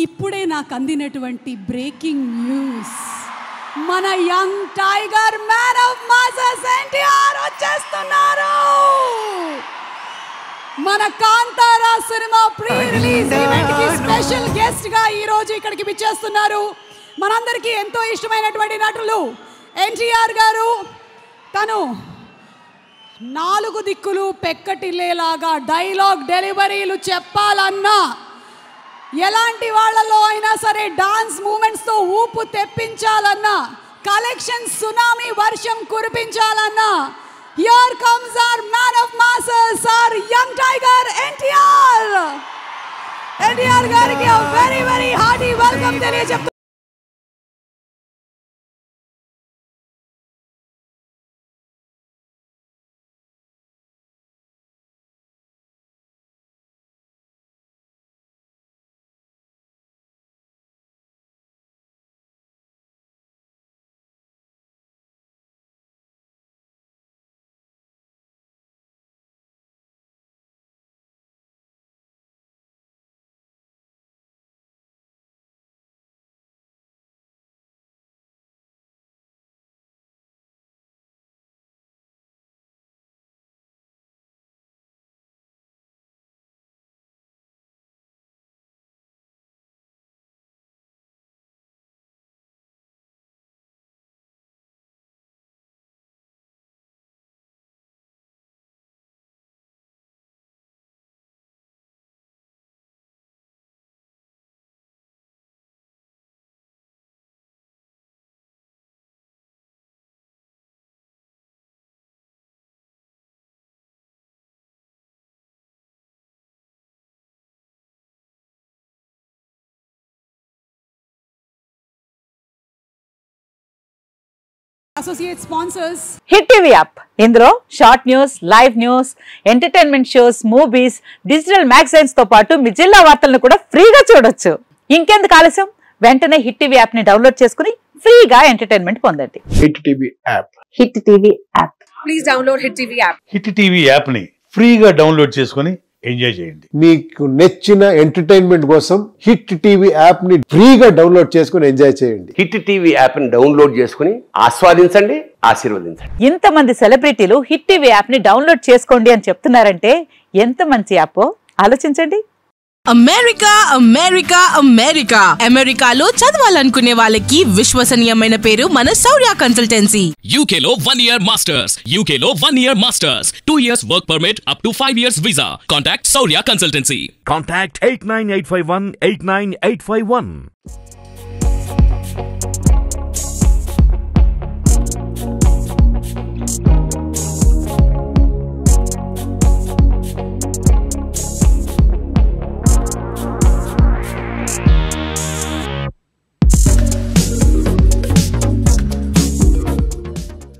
ఇప్పుడే నాకు అందినటువంటి breaking news, మన young tiger man of masses NTR వచ్చేస్తున్నారు. మన Kantara cinema pre release event కి స్పెషల్ గెస్ట్ గా ఈ రోజు ఇక్కడికి విచ్చేస్తున్నారు. మనందరికీ ఎంతో ఇష్టమైనటువంటి నటులు ఎన్టీఆర్ గారు. తను 4 దిక్కులు పెక్కటిల్లేలాగా డైలాగ్ డెలివరీలు చెప్పాలన్నా, ఎలాంటి వాళ్ళలో అయినా సరే డాన్స్ మూమెంట్స్తో ఊపు తెప్పించాలన్నా, కలెక్షన్ సునామీ వర్షం కురిపించాలన్నా, here comes our man of masses, our young tiger NTR. NTR గారికి వెరీ వెరీ హార్టీ వెల్కమ్ తెలియజేస్తున్నాను. Associate sponsors hit TV app. ఇందులో short news, live news, entertainment shows, movies, digital magazines తో పాటు మీ జిల్లా వార్తలను కూడా ఫ్రీగా చూడొచ్చు. ఇంకెందుకు ఆలస్యం, వెంటనే హిట్ టీవీ యాప్ ని డౌన్లోడ్ చేసుకుని ఫ్రీగా ఎంటర్టైన్మెంట్ పొందండి. Hit TV app. Hit TV app. Please download hit TV app. Hit TV app ని ఫ్రీగా డౌన్లోడ్ చేసుకుని ఎంజాయ్ చేయండి. మీకు నచ్చిన ఎంటర్టైన్మెంట్ కోసం హిట్ టీవీ యాప్ ని ఫ్రీగా డౌన్లోడ్ చేసుకుని ఎంజాయ్ చేయండి. హిట్ టీవీ యాప్ ని డౌన్లోడ్ చేసుకుని ఆస్వాదించండి, ఆశీర్వదించండి. ఇంతమంది సెలబ్రిటీలు హిట్ టీవీ యాప్ ని డౌన్లోడ్ చేసుకోండి అని చెప్తున్నారంటే ఎంత మంచి యాప్ ఆలోచించండి. అమెరికా అమెరికా అమెరికా అమెరికాలో చదవాలనుకునే వాళ్ళకి విశ్వసనీయమైన పేరు మన శౌర్య కన్సల్టెన్సీ. UK లో 1 year masters, UK లో 1 year masters, 2 years work permit up to 5 years visa. Contact Saurya Consultancy. Contact 89851 89851.